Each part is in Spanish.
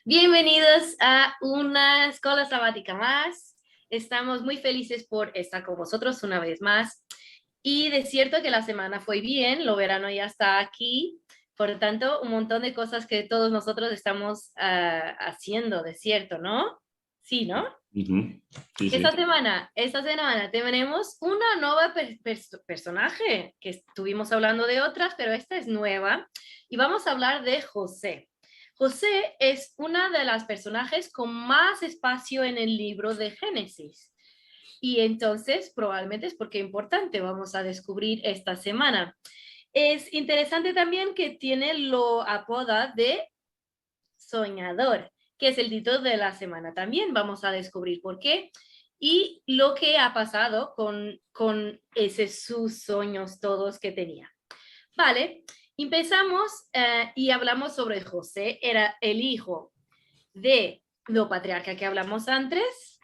Bienvenidos a una escuela sabática más. Estamos muy felices por estar con vosotros una vez más. Y de cierto que la semana fue bien, lo verano ya está aquí. Por lo tanto, un montón de cosas que todos nosotros estamos haciendo, de cierto, ¿no? Sí, ¿no? Sí, sí. Esta semana tenemos una nueva personaje, que estuvimos hablando de otras, pero esta es nueva. Y vamos a hablar de José. José es una de las personajes con más espacio en el libro de Génesis. Y entonces, probablemente es porque es importante, vamos a descubrir esta semana. Es interesante también que tiene lo apoda de soñador, que es el título de la semana también. Vamos a descubrir por qué y lo que ha pasado con sus sueños todos que tenía. Vale, empezamos y hablamos sobre José. Era el hijo de lo patriarca que hablamos antes,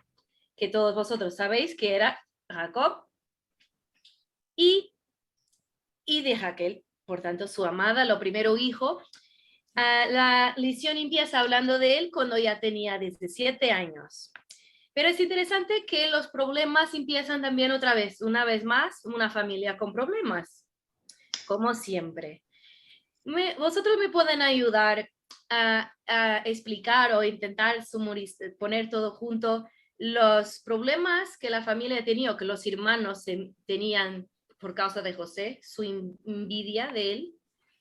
que todos vosotros sabéis que era Jacob, y de Raquel, por tanto su amada, lo primero hijo. La lección empieza hablando de él cuando ya tenía 17 años. Pero es interesante que los problemas empiezan también otra vez, una vez más, una familia con problemas, como siempre. Vosotros me pueden ayudar a explicar o intentar poner todo junto los problemas que la familia ha tenido, que los hermanos tenían por causa de José, su envidia de él.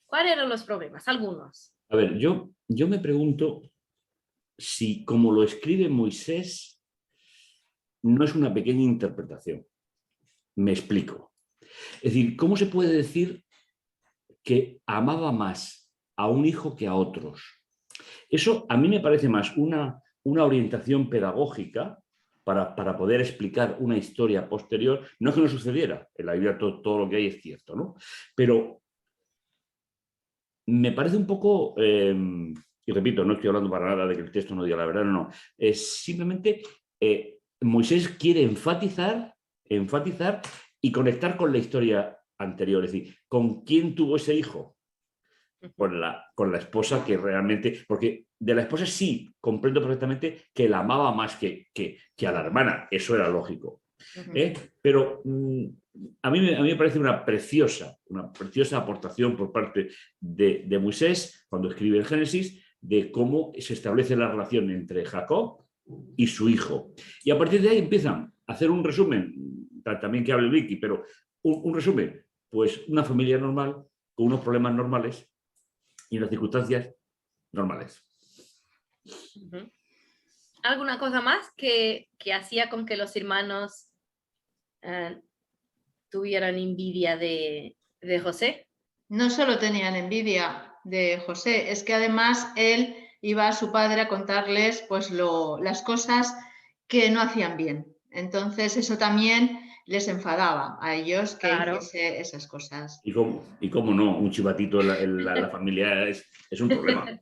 ¿Cuáles eran los problemas? Algunos. A ver, yo me pregunto si, como lo escribe Moisés, no es una pequeña interpretación. Me explico. Es decir, ¿cómo se puede decir que amaba más a un hijo que a otros? Eso a mí me parece más una orientación pedagógica para poder explicar una historia posterior. No es que no sucediera, en la Biblia todo lo que hay es cierto, ¿no? Pero me parece un poco, y repito, no estoy hablando para nada de que el texto no diga la verdad, no. Es simplemente Moisés quiere enfatizar y conectar con la historia anterior. Es decir, ¿con quién tuvo ese hijo? Con la esposa que realmente, porque de la esposa sí comprendo perfectamente que la amaba más que a la hermana, eso era lógico. Pero a mí me parece una preciosa aportación por parte de Moisés cuando escribe el Génesis de cómo se establece la relación entre Jacob y su hijo. Y a partir de ahí empiezan a hacer un resumen, también que hable Vicky, pero un resumen, pues una familia normal, con unos problemas normales y unas circunstancias normales. ¿Alguna cosa más que hacía con que los hermanos tuvieran envidia de José? No solo tenían envidia de José, es que además él iba a su padre a contarles pues las cosas que no hacían bien. Entonces eso también les enfadaba a ellos que Claro. hiciese esas cosas. Y cómo no, un chivatito en la familia es un problema.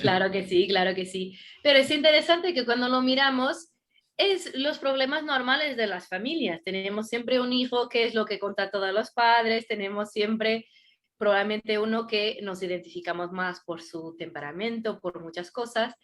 Claro que sí, claro que sí. Pero es interesante que cuando lo miramos, es los problemas normales de las familias. Tenemos siempre un hijo que es lo que cuenta todos los padres, tenemos siempre probablemente uno que nos identificamos más por su temperamento, por muchas cosas.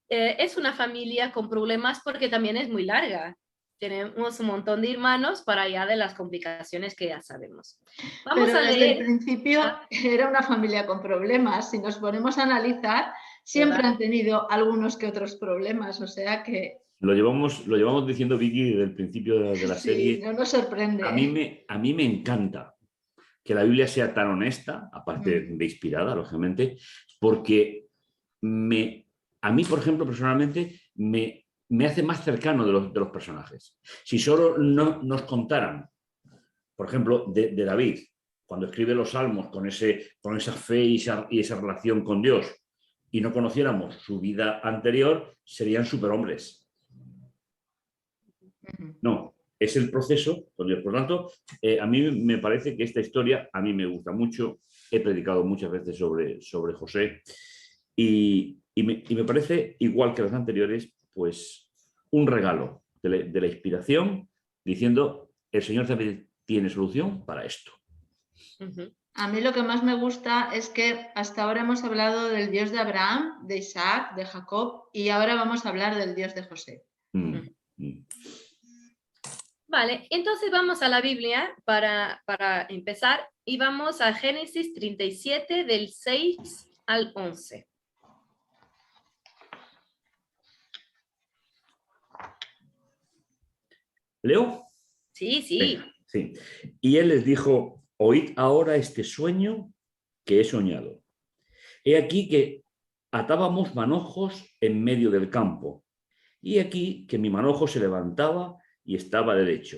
Es una familia con problemas porque también es muy larga. Tenemos un montón de hermanos para allá de las complicaciones que ya sabemos. Vamos Pero a desde el leer. principio era una familia con problemas. Si nos ponemos a analizar, siempre ¿Verdad? han tenido algunos que otros problemas. O sea que Lo llevamos diciendo, Vicky, desde el principio de la sí, serie. no nos sorprende. A mí me encanta que la Biblia sea tan honesta, aparte de inspirada, lógicamente, porque a mí, por ejemplo, personalmente, me hace más cercano de los personajes. Si solo nos contaran, por ejemplo, de David, cuando escribe los salmos con esa fe y esa relación con Dios, y no conociéramos su vida anterior, serían superhombres. No, es el proceso con Dios. Por lo tanto, a mí me parece que esta historia a mí me gusta mucho. He predicado muchas veces sobre José y me parece, igual que las anteriores, pues un regalo de la inspiración diciendo, el Señor también tiene solución para esto. A mí lo que más me gusta es que hasta ahora hemos hablado del Dios de Abraham, de Isaac, de Jacob, y ahora vamos a hablar del Dios de José. Vale, entonces vamos a la Biblia para empezar y vamos a Génesis 37 del 6 al 11. ¿Leo? Sí, sí. Venga, sí. Y él les dijo, oíd ahora este sueño que he soñado. He aquí que atábamos manojos en medio del campo, y aquí que mi manojo se levantaba y estaba derecho,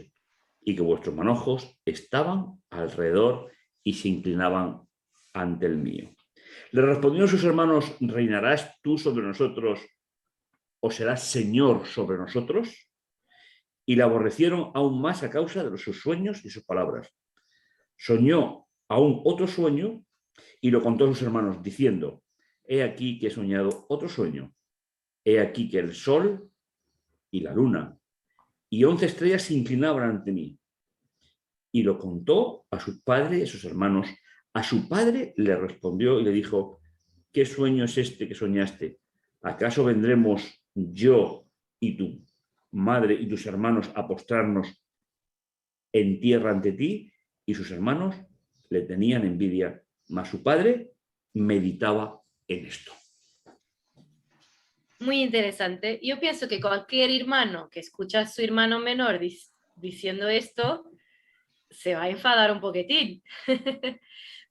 y que vuestros manojos estaban alrededor y se inclinaban ante el mío. Le respondieron sus hermanos, ¿reinarás tú sobre nosotros o serás señor sobre nosotros? Y le aborrecieron aún más a causa de sus sueños y sus palabras. Soñó aún otro sueño y lo contó a sus hermanos, diciendo, he aquí que he soñado otro sueño. He aquí que el sol y la luna y 11 estrellas se inclinaban ante mí. Y lo contó a su padre y a sus hermanos. A su padre le respondió y le dijo, ¿qué sueño es este que soñaste? ¿Acaso vendremos yo y tu madre y tus hermanos a postrarnos en tierra ante ti? Y sus hermanos le tenían envidia, mas su padre meditaba en esto. Muy interesante. Yo pienso que cualquier hermano que escucha a su hermano menor diciendo esto, se va a enfadar un poquitín.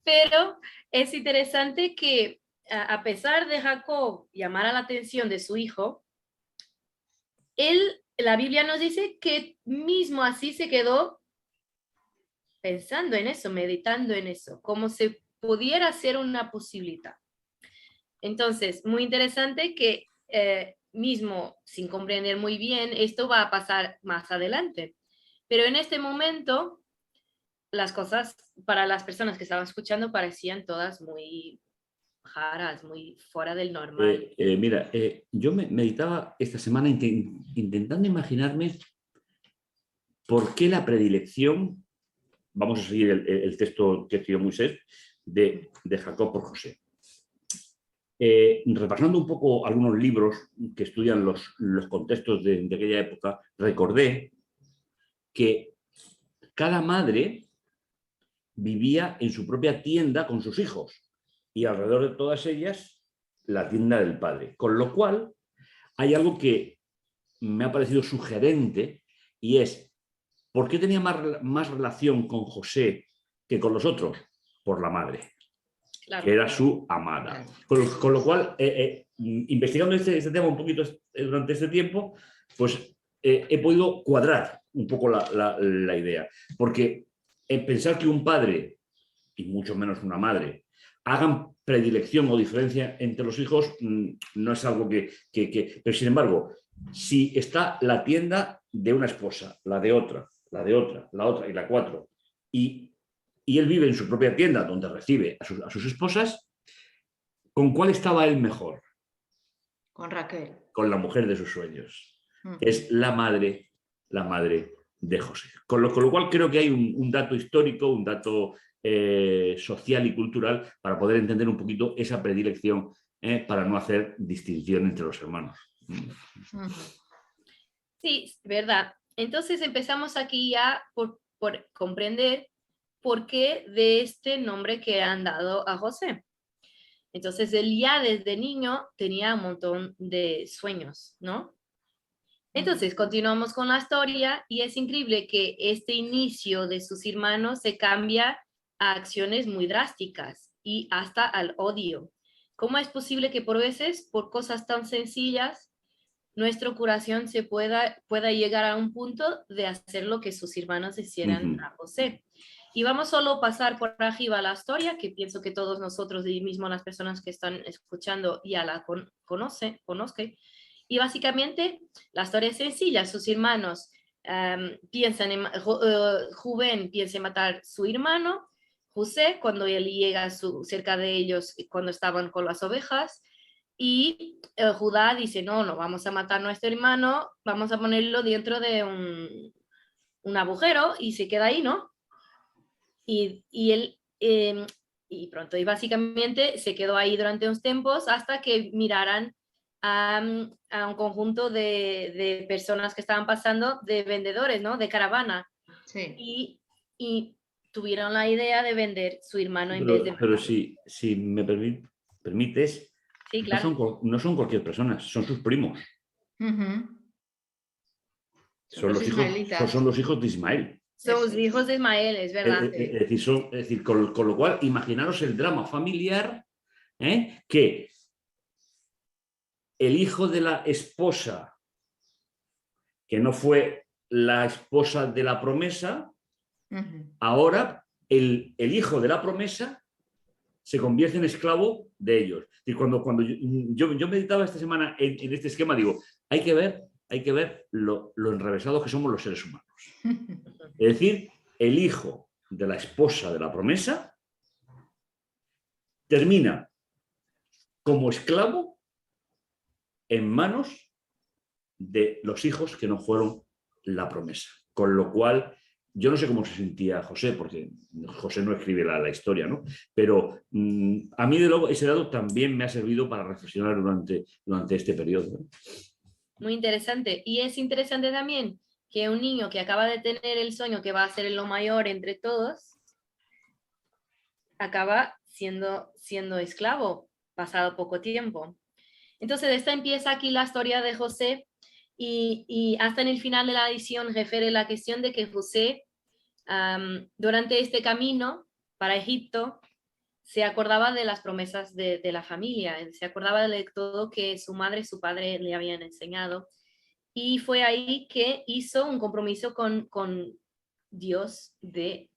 Pero es interesante que a pesar de Jacob llamar a la atención de su hijo, la Biblia nos dice que mismo así se quedó pensando en eso, meditando en eso, como si pudiera ser una posibilidad. Entonces, muy interesante que mismo sin comprender muy bien, esto va a pasar más adelante. Pero en este momento, las cosas para las personas que estaban escuchando parecían todas muy raras, muy fuera del normal. Mira, yo meditaba esta semana intentando imaginarme por qué la predilección, vamos a seguir el texto que escribió Moisés, de Jacob por José. Repasando un poco algunos libros que estudian los contextos de aquella época, recordé que cada madre vivía en su propia tienda con sus hijos y alrededor de todas ellas la tienda del padre. Con lo cual hay algo que me ha parecido sugerente y es, ¿por qué tenía más relación con José que con los otros? Por la madre, claro, que era su amada. Con lo cual, investigando este tema un poquito durante este tiempo, pues he podido cuadrar un poco la idea. Porque pensar que un padre, y mucho menos una madre, hagan predilección o diferencia entre los hijos, no es algo que... Pero sin embargo, si está la tienda de una esposa, la de otra, la de otra, la otra y la cuatro, y él vive en su propia tienda donde recibe a sus esposas, ¿con cual estaba él mejor? Con Raquel. Con la mujer de sus sueños. Es la madre de José. Con lo cual creo que hay un dato histórico, un dato social y cultural para poder entender un poquito esa predilección para no hacer distinción entre los hermanos. Sí, verdad. Entonces empezamos aquí ya por comprender por qué de este nombre que han dado a José. Entonces él ya desde niño tenía un montón de sueños, ¿no? Entonces continuamos con la historia y es increíble que este inicio de sus hermanos se cambia a acciones muy drásticas y hasta al odio. ¿Cómo es posible que por veces, por cosas tan sencillas, nuestra curación se pueda llegar a un punto de hacer lo que sus hermanos hicieran a José? Y vamos solo a pasar por arriba la historia, que pienso que todos nosotros y mismo las personas que están escuchando ya la conozcan. Y básicamente la historia es sencilla. Sus hermanos piensan en, Rubén piensa en matar a su hermano, José, cuando él llega cerca de ellos, cuando estaban con las ovejas, y Judá dice, no, no vamos a matar a nuestro hermano, vamos a ponerlo dentro de un agujero y se queda ahí, ¿no? Y y pronto, y básicamente se quedó ahí durante unos tiempos hasta que miraran a un conjunto de personas que estaban pasando, de vendedores, ¿no? De caravana. Sí. Y tuvieron la idea de vender su hermano en vez de Pero matarlo. si me permites, Sí, claro. no son cualquier persona, son sus primos. Ujú. Son Son los los hijos, son ismaelitas. los hijos de Ismael. Son Eso los es. hijos de Ismael, es verdad. Sí. Es decir, con lo cual, imaginaros el drama familiar, que el hijo de la esposa, que no fue la esposa de la promesa, Ujú. ahora el hijo de la promesa se convierte en esclavo de ellos. Y cuando yo meditaba esta semana en este esquema, digo, hay que ver lo enrevesados que somos los seres humanos. Es decir, el hijo de la esposa de la promesa termina como esclavo en manos de los hijos que no fueron la promesa. Con lo cual, yo no sé cómo se sentía José, porque José no escribe la historia, ¿no? Pero a mí, de luego, ese dato también me ha servido para reflexionar durante este periodo. Muy interesante. Y es interesante también que un niño que acaba de tener el sueño que va a ser lo mayor entre todos, acaba siendo esclavo pasado poco tiempo. Entonces, esta empieza aquí la historia de José y hasta en el final de la edición refiere la cuestión de que José, durante este camino para Egipto, se acordaba de las promesas de la familia, se acordaba de todo que su madre y su padre le habían enseñado. Y fue ahí que hizo un compromiso con Dios de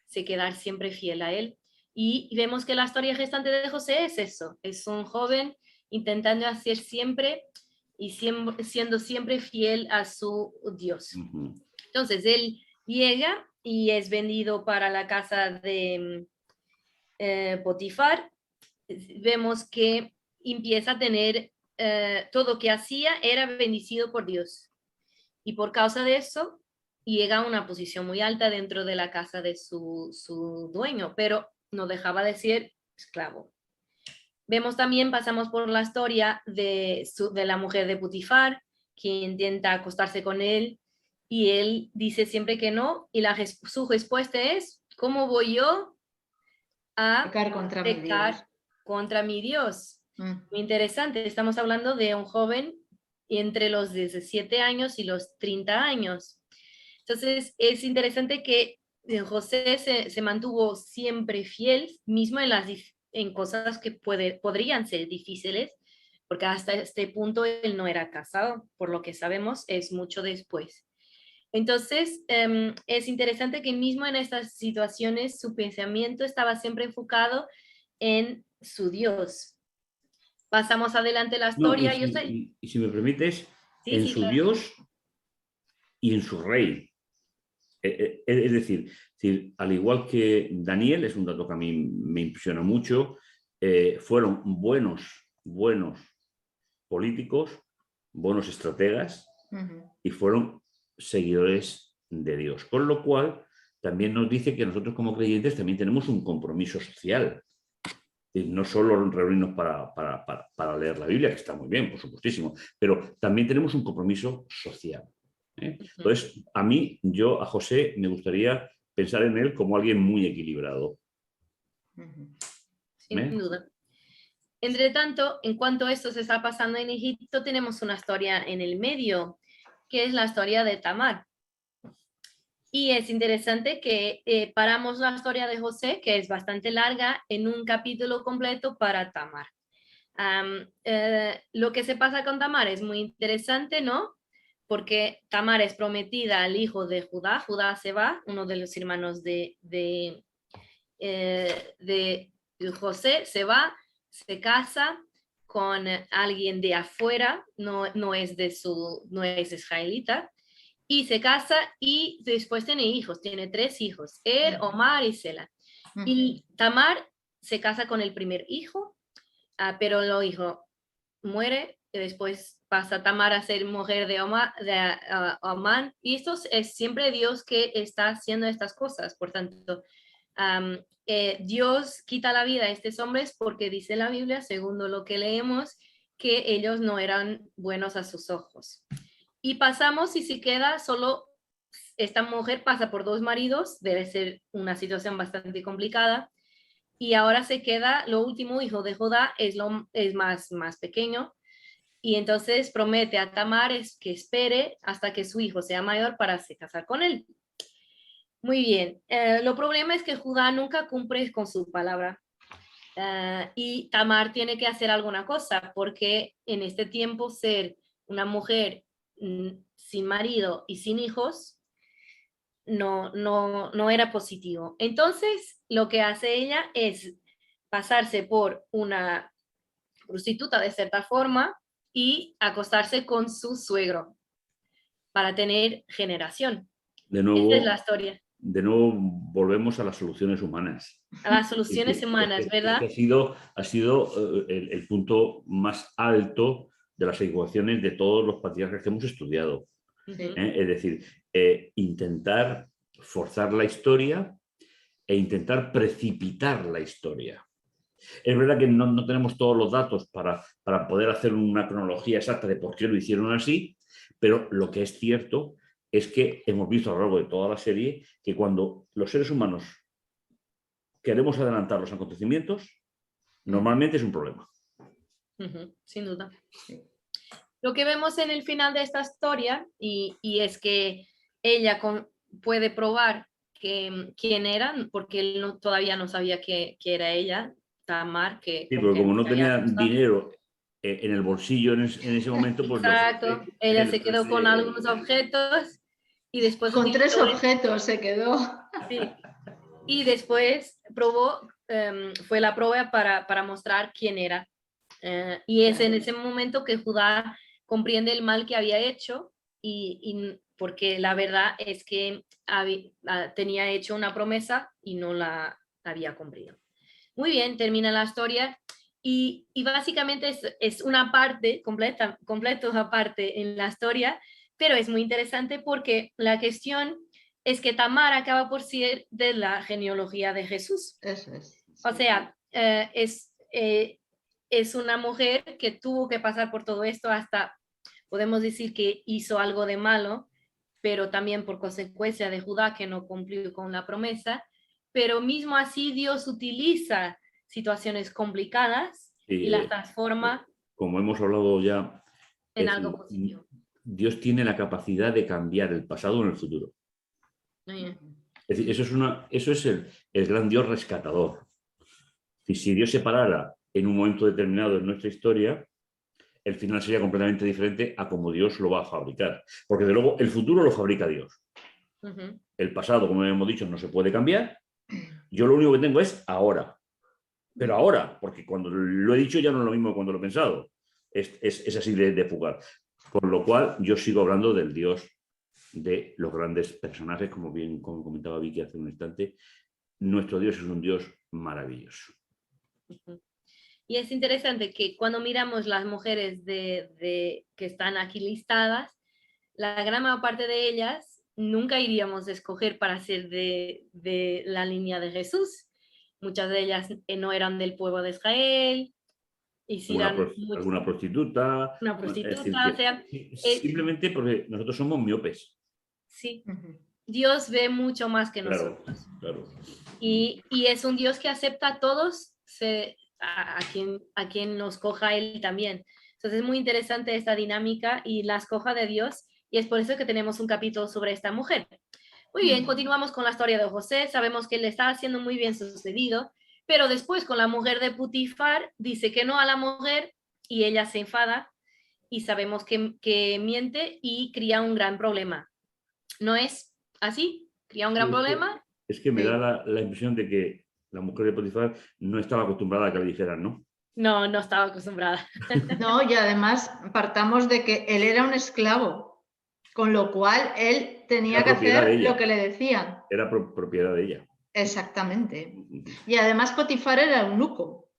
se quedar siempre fiel a él. Y vemos que la historia gestante de José es eso, es un joven intentando hacer siempre y siendo siempre fiel a su Dios. Entonces él llega y es vendido para la casa de Potifar. Vemos que empieza a tener todo lo que hacía era bendecido por Dios. Y por causa de eso, llega a una posición muy alta dentro de la casa de su dueño, pero no dejaba de ser esclavo. Vemos también, pasamos por la historia de la mujer de Putifar, que intenta acostarse con él, y él dice siempre que no, y su respuesta es, ¿cómo voy yo a Pecar contra mi pecar Dios. contra mi Dios? Muy interesante, estamos hablando de un joven entre los 17 años y los 30 años. Entonces, es interesante que José se mantuvo siempre fiel, mismo en cosas que podrían ser difíciles, porque hasta este punto él no era casado, por lo que sabemos, es mucho después. Entonces, es interesante que mismo en estas situaciones su pensamiento estaba siempre enfocado en su Dios. Pasamos adelante la No, historia. y si me permites, Sí, en sí, su claro. Dios y en su rey. Es decir, al igual que Daniel, es un dato que a mí me impresiona mucho, fueron buenos políticos, buenos estrategas y fueron seguidores de Dios. Con lo cual, también nos dice que nosotros como creyentes también tenemos un compromiso social. No solo reunirnos para leer la Biblia, que está muy bien, por supuestísimo, pero también tenemos un compromiso social. Entonces, a José, me gustaría pensar en él como alguien muy equilibrado. Sin duda. Entre tanto, en cuanto a esto se está pasando en Egipto, tenemos una historia en el medio, que es la historia de Tamar. Y es interesante que paramos la historia de José, que es bastante larga, en un capítulo completo para Tamar. Lo que se pasa con Tamar es muy interesante, ¿no? Porque Tamar es prometida al hijo de Judá. Judá se va, uno de los hermanos de José, se va, se casa con alguien de afuera, no es israelita, y se casa y después tiene hijos, tiene 3 hijos, Omar y Sela. Y Tamar se casa con el primer hijo, pero el hijo muere, y después pasa Tamar a ser mujer de Omán, y esto es siempre Dios que está haciendo estas cosas, por tanto, Dios quita la vida a estos hombres porque dice la Biblia, según lo que leemos, que ellos no eran buenos a sus ojos. Y pasamos y se queda solo, esta mujer pasa por 2 maridos, debe ser una situación bastante complicada, y ahora se queda, lo último hijo de Judá es más pequeño, y entonces promete a Tamar que espere hasta que su hijo sea mayor para se casar con él. Muy bien, lo problema es que Judá nunca cumple con su palabra. Y Tamar tiene que hacer alguna cosa, porque en este tiempo ser una mujer sin marido y sin hijos no era positivo. Entonces, lo que hace ella es pasarse por una prostituta de cierta forma y acostarse con su suegro para tener generación. De Esa es la nuevo, historia. de nuevo volvemos a las soluciones humanas. A las soluciones humanas, ¿verdad? Ha sido el punto más alto de las ecuaciones de todos los patriarcas que hemos estudiado. Es decir, intentar forzar la historia e intentar precipitar la historia. Es verdad que no tenemos todos los datos para poder hacer una cronología exacta de por qué lo hicieron así, pero lo que es cierto es que hemos visto a lo largo de toda la serie que cuando los seres humanos queremos adelantar los acontecimientos, normalmente es un problema. Sin duda. Lo que vemos en el final de esta historia, y es que ella puede probar quién era, porque él todavía no sabía que era ella, Tamar. Sí, pero como no tenía dinero en el bolsillo en ese momento, pues... Exacto, ella se quedó con algunos objetos y después... Con 3 objetos se quedó. Sí. Y después probó, fue la prueba para mostrar quién era. Y es en ese momento que Judá comprende el mal que había hecho y porque la verdad es que tenía hecho una promesa y no la había cumplido. Muy bien, termina la historia y básicamente es una parte, completa aparte en la historia, pero es muy interesante porque la cuestión es que Tamar acaba por ser de la genealogía de Jesús. Eso es. Sí. O sea, es una mujer que tuvo que pasar por todo esto hasta, podemos decir que hizo algo de malo, pero también por consecuencia de Judá que no cumplió con la promesa, pero mismo así Dios utiliza situaciones complicadas y las transforma. Como hemos hablado ya, en algo positivo. Dios tiene la capacidad de cambiar el pasado en el futuro. Es decir, eso es el gran Dios rescatador. Y si Dios se parara en un momento determinado en nuestra historia, el final sería completamente diferente a como Dios lo va a fabricar. Porque de luego el futuro lo fabrica Dios. El pasado, como hemos dicho, no se puede cambiar. Yo lo único que tengo es ahora. Pero ahora, porque cuando lo he dicho ya no es lo mismo que cuando lo he pensado. Es así de fugaz. Con lo cual yo sigo hablando del Dios de los grandes personajes, como comentaba Vicky hace un instante. Nuestro Dios es un Dios maravilloso. Y es interesante que cuando miramos las mujeres que están aquí listadas, la gran parte de ellas nunca iríamos a escoger para ser de la línea de Jesús. Muchas de ellas no eran del pueblo de Israel. Alguna prostituta. Una prostituta, o sea, simplemente porque nosotros somos miopes. Sí, Dios ve mucho más que nosotros. Claro. Y es un Dios que acepta a todos, a quien nos coja Él también. Entonces es muy interesante esta dinámica y la escoja de Dios, y es por eso que tenemos un capítulo sobre esta mujer. Muy bien, continuamos con la historia de José. Sabemos que le está haciendo muy bien sucedido, pero después con la mujer de Putifar dice que no a la mujer y ella se enfada y sabemos que miente y cría un gran problema. ¿No es así? ¿Cría un gran problema? Es que me da la impresión de que la mujer de Potifar no estaba acostumbrada a que le dijeran, ¿no? No estaba acostumbrada. No, y además partamos de que él era un esclavo, con lo cual él tenía que hacer lo que le decían. Era propiedad de ella. Exactamente. Y además Potifar era eunuco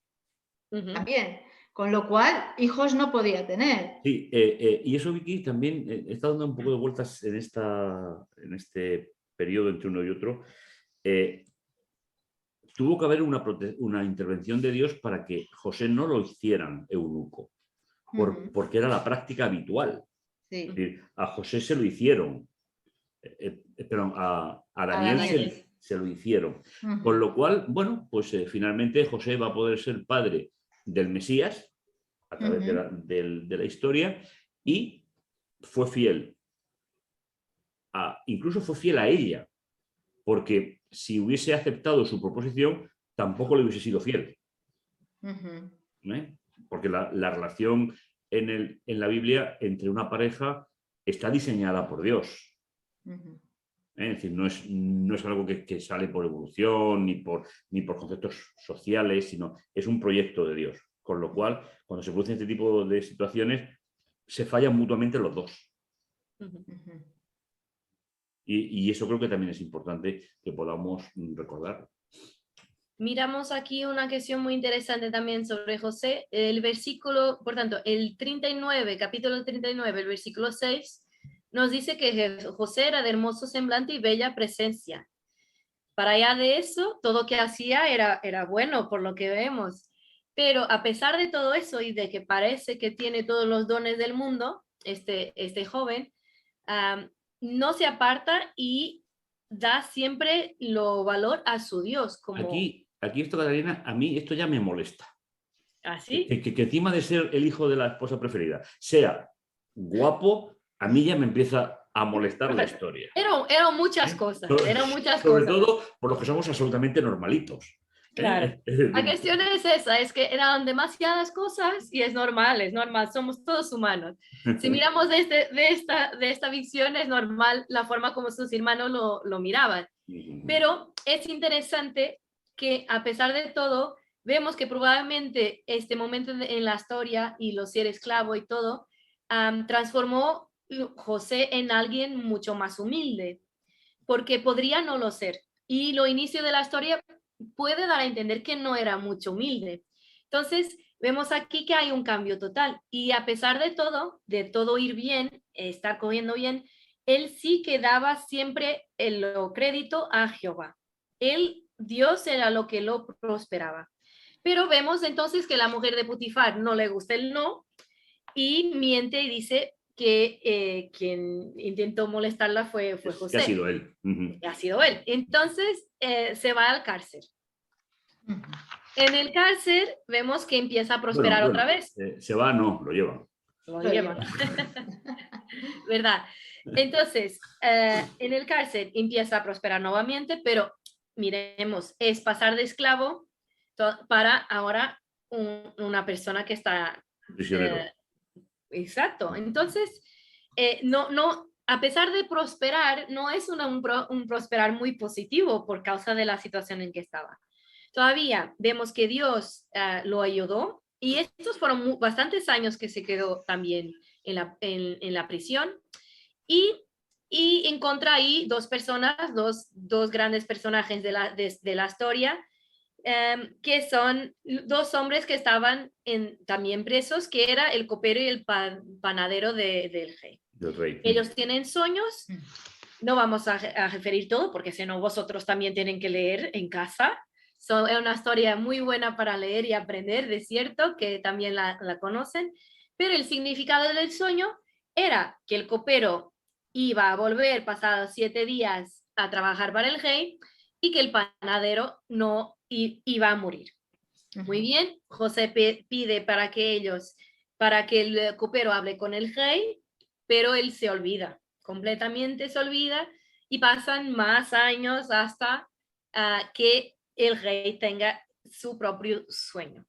también, con lo cual hijos no podía tener. Sí, y eso, Vicky, también está dando un poco de vueltas en este periodo entre uno y otro. tuvo que haber una intervención de Dios para que José no lo hicieran eunuco, porque era la práctica habitual. Sí. Es decir, a José se lo hicieron, perdón, a Daniel se lo hicieron. Con lo cual, bueno, pues finalmente José va a poder ser padre del Mesías a través de la historia, y fue fiel. Incluso fue fiel a ella, porque si hubiese aceptado su proposición, tampoco le hubiese sido fiel. Porque la relación en la Biblia entre una pareja está diseñada por Dios. Es decir, no es algo que sale por evolución ni por conceptos sociales, sino es un proyecto de Dios. Con lo cual, cuando se producen este tipo de situaciones, se fallan mutuamente los dos. Y eso creo que también es importante que podamos recordar. Miramos aquí una cuestión muy interesante también sobre José. El versículo, por tanto, el 39, capítulo 39, el versículo 6, nos dice que José era de hermoso semblante y bella presencia. Para allá de eso, todo que hacía era bueno, por lo que vemos. Pero a pesar de todo eso y de que parece que tiene todos los dones del mundo, este joven, no se aparta y da siempre lo valor a su Dios. Como... Aquí esto, Catalina, a mí esto ya me molesta. ¿Así? Que encima de ser el hijo de la esposa preferida sea guapo, a mí ya me empieza a molestar la historia. Eran muchas cosas, sobre todo por los que somos absolutamente normalitos. Claro. La cuestión es esa, es que eran demasiadas cosas y es normal, somos todos humanos. Si miramos de esta visión, es normal la forma como sus hermanos lo miraban. Pero es interesante que a pesar de todo, vemos que probablemente este momento en la historia y lo ser esclavo y todo, transformó José en alguien mucho más humilde, porque podría no lo ser. Y lo inicio de la historia puede dar a entender que no era mucho humilde. Entonces, vemos aquí que hay un cambio total. Y a pesar de todo ir bien, estar cogiendo bien, él sí que daba siempre el crédito a Jehová. Dios era lo que lo prosperaba. Pero vemos entonces que la mujer de Potifar no le gusta el no y miente y dice que quien intentó molestarla fue José. Que ha sido él. Ha sido él. Entonces se va al cárcel. En el cárcel vemos que empieza a prosperar otra vez. Se va, no, lo llevan. Lo llevan. ¿Verdad? Entonces, en el cárcel empieza a prosperar nuevamente, pero miremos, es pasar de esclavo para ahora una persona que está... prisionero. Exacto. Entonces, a pesar de prosperar, no es un prosperar muy positivo por causa de la situación en que estaba. Todavía vemos que Dios lo ayudó y estos fueron bastantes años que se quedó también en la prisión y encontró ahí dos personas, dos grandes personajes de la historia, que son dos hombres que estaban también presos, que era el copero y el panadero del rey. Ellos tienen sueños, no vamos a referir todo porque si no vosotros también tienen que leer en casa. Es una historia muy buena para leer y aprender, de cierto, que también la conocen, pero el significado del sueño era que el copero iba a volver pasados 7 días a trabajar para el rey y que el panadero no iba a morir. Muy bien, José pide para que el copero hable con el rey, pero él se olvida, completamente se olvida y pasan más años hasta que el rey tenga su propio sueño.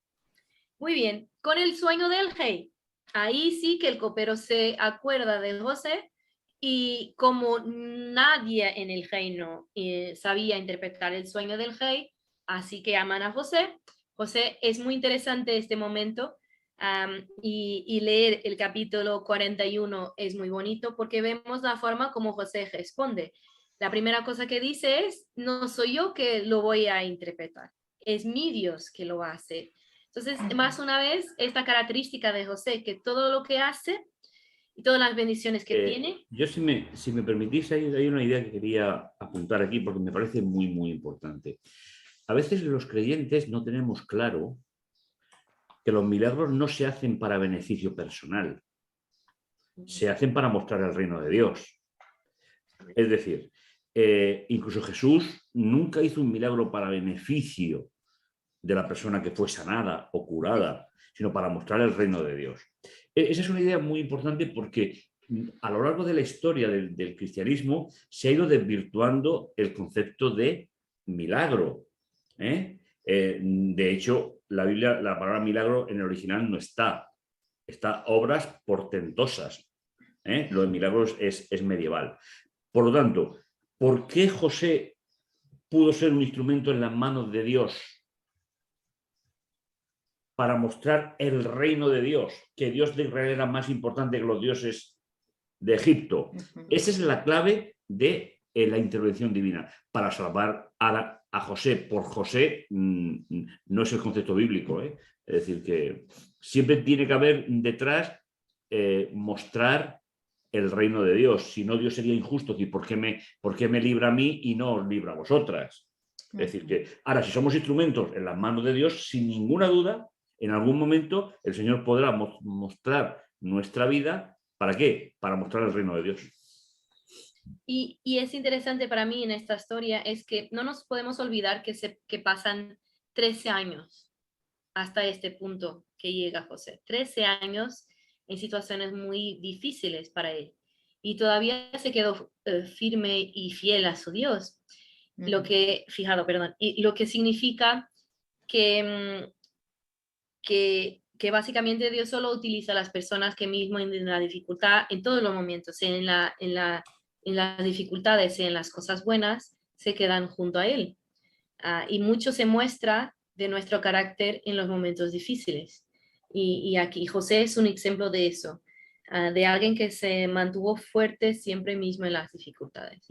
Muy bien, con el sueño del rey, ahí sí que el copero se acuerda de José y como nadie en el reino sabía interpretar el sueño del rey, así que aman a José. José, es muy interesante este momento y leer el capítulo 41 es muy bonito porque vemos la forma como José responde. La primera cosa que dice es, no soy yo que lo voy a interpretar, es mi Dios que lo va a hacer. Entonces, más una vez, esta característica de José, que todo lo que hace y todas las bendiciones que tiene. Yo, si me permitís, hay una idea que quería apuntar aquí porque me parece muy, muy importante. a veces los creyentes no tenemos claro que los milagros no se hacen para beneficio personal, se hacen para mostrar el reino de Dios. Es decir, incluso Jesús nunca hizo un milagro para beneficio de la persona que fue sanada o curada, sino para mostrar el reino de Dios. Esa es una idea muy importante porque a lo largo de la historia del cristianismo se ha ido desvirtuando el concepto de milagro. De hecho, la Biblia, la palabra milagro en el original no está. Está obras portentosas. Lo de milagros es medieval. Por lo tanto, ¿por qué José pudo ser un instrumento en las manos de Dios para mostrar el reino de Dios? Que Dios de Israel era más importante que los dioses de Egipto. Esa es la clave de la intervención divina para salvar a José. Por José no es el concepto bíblico. Es decir, que siempre tiene que haber detrás mostrar el reino de Dios. Si no, Dios sería injusto. ¿Por qué me libra a mí y no os libra a vosotras? Es decir, que ahora, si somos instrumentos en las manos de Dios, sin ninguna duda, en algún momento el Señor podrá mostrar nuestra vida. ¿Para qué? Para mostrar el reino de Dios. Y es interesante para mí en esta historia es que no nos podemos olvidar que pasan 13 años hasta este punto que llega José. 13 años en situaciones muy difíciles para él. Y todavía se quedó firme y fiel a su Dios. Lo que significa que básicamente Dios solo utiliza a las personas que mismo en la dificultad, en todos los momentos, en las dificultades, en las cosas buenas, se quedan junto a Él. Y mucho se muestra de nuestro carácter en los momentos difíciles. Y aquí José es un ejemplo de eso, de alguien que se mantuvo fuerte siempre mismo en las dificultades.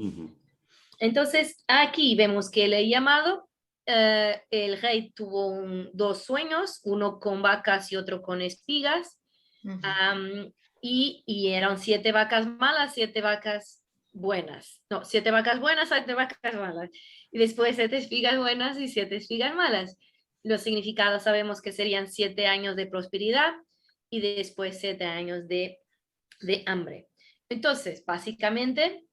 Entonces, aquí vemos que el llamado, el rey tuvo dos sueños, uno con vacas y otro con espigas, y eran 7 vacas malas, 7 vacas buenas. No, 7 vacas buenas, 7 vacas malas. Y después 7 espigas buenas y 7 espigas malas. Los significados sabemos que serían 7 años de prosperidad y después 7 años de hambre. Entonces, básicamente,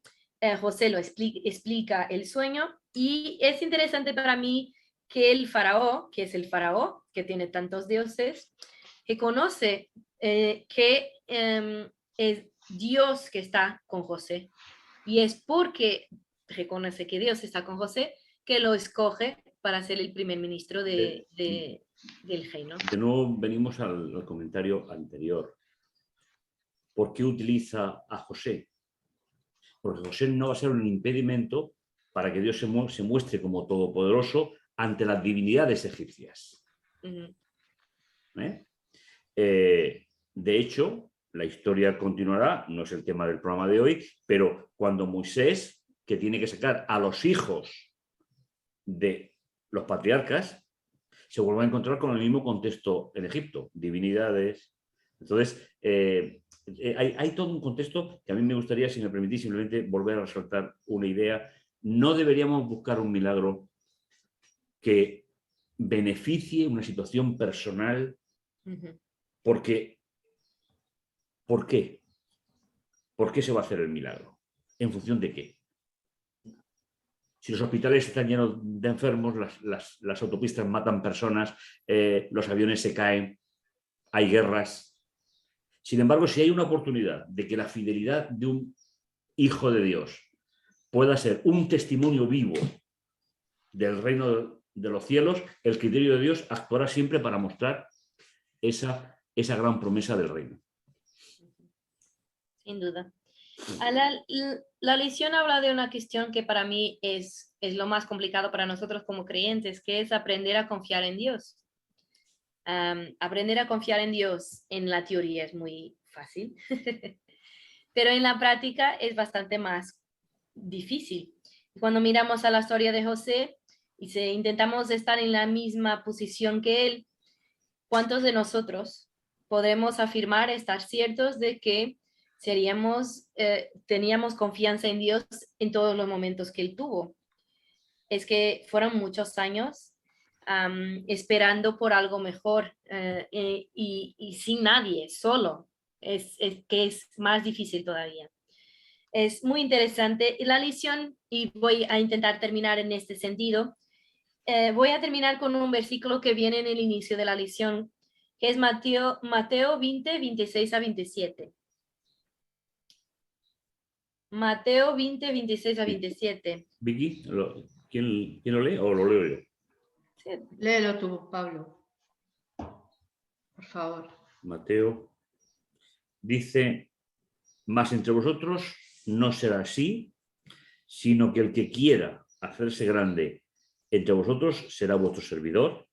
José lo explica el sueño y es interesante para mí que el faraón, que es el faraón, que tiene tantos dioses, que conoce que es Dios que está con José. Y es porque reconoce que Dios está con José que lo escoge para ser el primer ministro del reino. De nuevo venimos al comentario anterior. ¿Por qué utiliza a José? Porque José no va a ser un impedimento para que Dios se muestre como todopoderoso ante las divinidades egipcias. De hecho, la historia continuará, no es el tema del programa de hoy, pero cuando Moisés, que tiene que sacar a los hijos de los patriarcas, se vuelve a encontrar con el mismo contexto en Egipto, divinidades. Entonces, hay todo un contexto que a mí me gustaría, si me permitís, simplemente volver a resaltar una idea. No deberíamos buscar un milagro que beneficie una situación personal, porque ¿por qué? ¿Por qué se va a hacer el milagro? ¿En función de qué? Si los hospitales están llenos de enfermos, las autopistas matan personas, los aviones se caen, hay guerras. Sin embargo, si hay una oportunidad de que la fidelidad de un hijo de Dios pueda ser un testimonio vivo del reino de los cielos, el criterio de Dios actuará siempre para mostrar esa gran promesa del reino. Sin duda. La lección habla de una cuestión que para mí es lo más complicado para nosotros como creyentes, que es aprender a confiar en Dios. Aprender a confiar en Dios en la teoría es muy fácil, pero en la práctica es bastante más difícil. Cuando miramos a la historia de José y intentamos estar en la misma posición que él, ¿cuántos de nosotros podemos afirmar, estar ciertos de que teníamos confianza en Dios en todos los momentos que él tuvo? Es que fueron muchos años esperando por algo mejor y sin nadie, solo, que es más difícil todavía. Es muy interesante la lección y voy a intentar terminar en este sentido. Voy a terminar con un versículo que viene en el inicio de la lección, que es Mateo 20, 26 a 27. Mateo 20, 26 a 27. Vicky, ¿quién lo lee o lo leo yo? Sí. Léelo tú, Pablo. Por favor. Mateo dice, mas entre vosotros no será así, sino que el que quiera hacerse grande entre vosotros será vuestro servidor,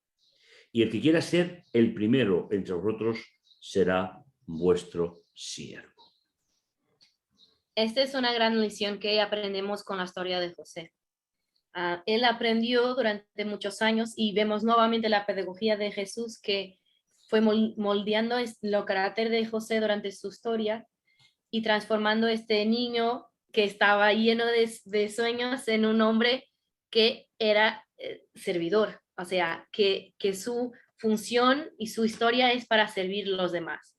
y el que quiera ser el primero entre vosotros será vuestro siervo. Esta es una gran lección que aprendemos con la historia de José. Él aprendió durante muchos años y vemos nuevamente la pedagogía de Jesús que fue moldeando el carácter de José durante su historia y transformando este niño que estaba lleno de sueños en un hombre que era servidor, o sea, que su función y su historia es para servir a los demás.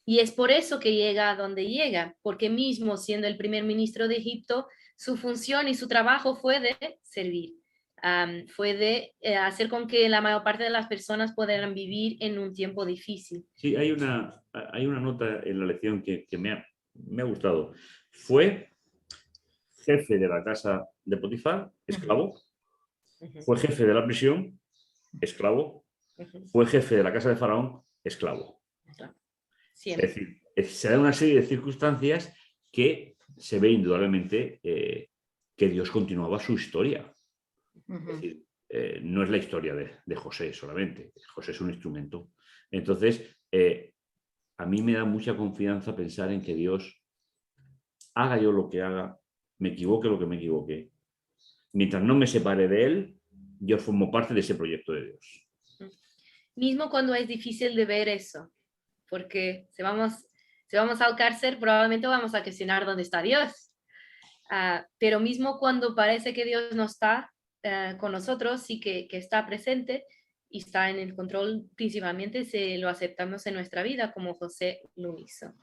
Y es por eso que llega a donde llega, porque mismo siendo el primer ministro de Egipto, su función y su trabajo fue de servir, fue de hacer con que la mayor parte de las personas pudieran vivir en un tiempo difícil. Sí, hay una nota en la lección que me ha gustado. Fue jefe de la casa de Potifar, esclavo. Fue jefe de la prisión, esclavo. Fue jefe de la casa de Faraón, esclavo. Siempre. Es decir, se da una serie de circunstancias que se ve indudablemente que Dios continuaba su historia. Es decir, no es la historia de José solamente. José es un instrumento. Entonces, a mí me da mucha confianza pensar en que Dios haga yo lo que haga, me equivoque lo que me equivoque. Mientras no me separe de Él, yo formo parte de ese proyecto de Dios. Mismo cuando es difícil de ver eso, porque si vamos al cárcel, probablemente vamos a cuestionar dónde está Dios. Pero mismo cuando parece que Dios no está con nosotros, sí que está presente y está en el control, principalmente si lo aceptamos en nuestra vida, como José lo hizo.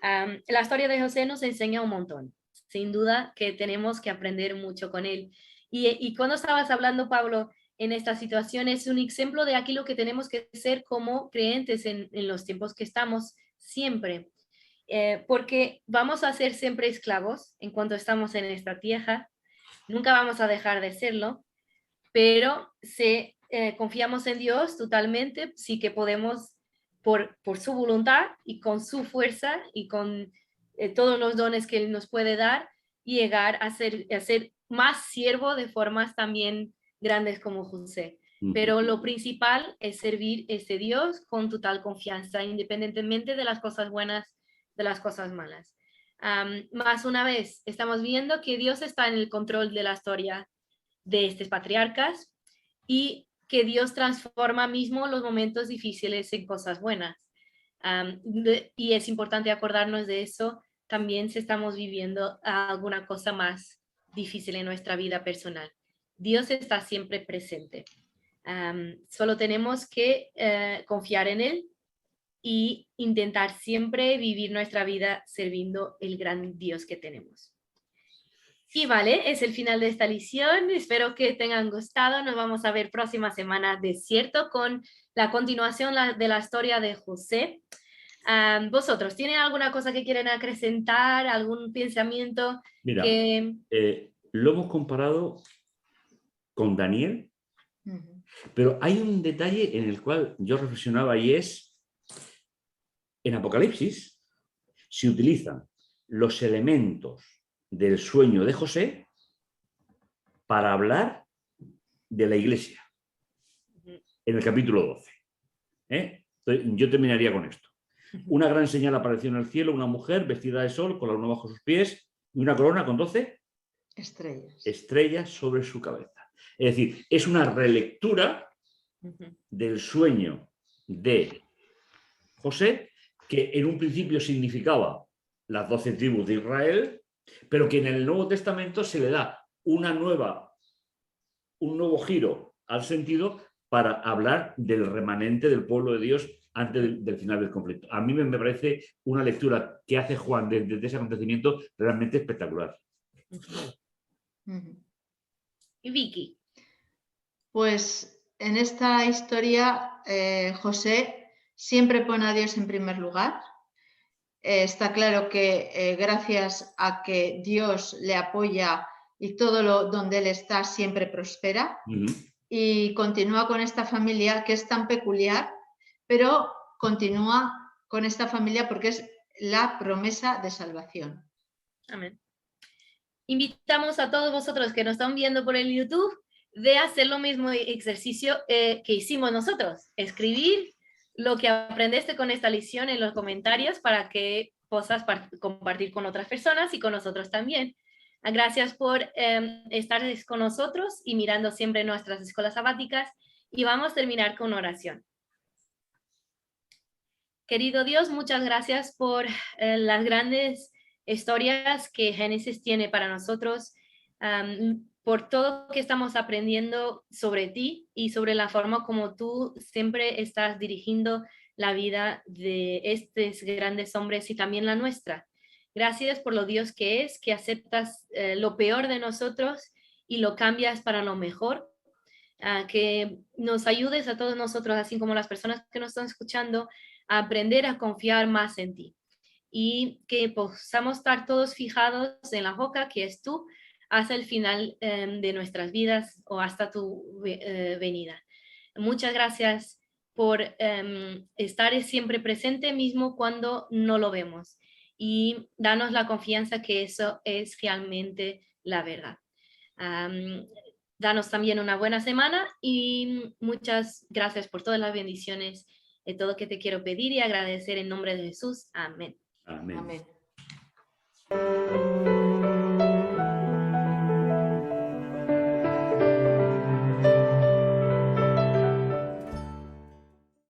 La historia de José nos enseña un montón. Sin duda que tenemos que aprender mucho con él. Y cuando estabas hablando, Pablo, en esta situación es un ejemplo de aquí lo que tenemos que ser como creyentes en los tiempos que estamos siempre. Porque vamos a ser siempre esclavos en cuanto estamos en esta tierra. Nunca vamos a dejar de serlo. Pero si confiamos en Dios totalmente, sí que podemos, por su voluntad y con su fuerza y con todos los dones que Él nos puede dar, llegar a ser más siervo de formas también grandes como José. Pero lo principal es servir a ese Dios con total confianza, independientemente de las cosas buenas, de las cosas malas. Más una vez, estamos viendo que Dios está en el control de la historia de estos patriarcas y que Dios transforma mismo los momentos difíciles en cosas buenas. Y es importante acordarnos de eso también si estamos viviendo alguna cosa más difícil en nuestra vida personal. Dios está siempre presente. Solo tenemos que confiar en Él y intentar siempre vivir nuestra vida sirviendo el gran Dios que tenemos. Y vale, es el final de esta lección. Espero que tengan gustado. Nos vamos a ver próxima semana, de cierto, con la continuación de la historia de José. ¿Vosotros tienen alguna cosa que quieren acrecentar? ¿Algún pensamiento? Mira, lo hemos comparado con Daniel, pero hay un detalle en el cual yo reflexionaba y es, en Apocalipsis se utilizan los elementos del sueño de José para hablar de la iglesia en el capítulo 12. Entonces, yo terminaría con esto. Una gran señal apareció en el cielo, una mujer vestida de sol con la luna bajo sus pies y una corona con 12 estrellas sobre su cabeza. Es decir, es una relectura del sueño de José que en un principio significaba las 12 tribus de Israel, pero que en el Nuevo Testamento se le da un nuevo giro al sentido para hablar del remanente del pueblo de Dios antes del final del conflicto. A mí me parece una lectura que hace Juan desde ese acontecimiento realmente espectacular. Y Vicky. Pues en esta historia José siempre pone a Dios en primer lugar. Está claro que gracias a que Dios le apoya y todo donde él está siempre prospera. Y continúa con esta familia que es tan peculiar, pero continúa con esta familia porque es la promesa de salvación. Amén. Invitamos a todos vosotros que nos están viendo por el YouTube de hacer lo mismo ejercicio que hicimos nosotros, escribir lo que aprendiste con esta lección en los comentarios para que puedas compartir con otras personas y con nosotros también. Gracias por estar con nosotros y mirando siempre nuestras escuelas sabáticas, y vamos a terminar con oración. Querido Dios, muchas gracias por las grandes historias que Génesis tiene para nosotros, por todo que estamos aprendiendo sobre ti y sobre la forma como tú siempre estás dirigiendo la vida de estos grandes hombres y también la nuestra. Gracias por lo Dios que es, que aceptas lo peor de nosotros y lo cambias para lo mejor. Que nos ayudes a todos nosotros, así como las personas que nos están escuchando, a aprender a confiar más en ti. Y que podamos estar todos fijados en la boca que es tú hasta el final de nuestras vidas o hasta tu venida. Muchas gracias por estar siempre presente mismo cuando no lo vemos, y danos la confianza que eso es realmente la verdad. Danos también una buena semana y muchas gracias por todas las bendiciones, de todo que te quiero pedir y agradecer en nombre de Jesús. Amén. Amén. Amén.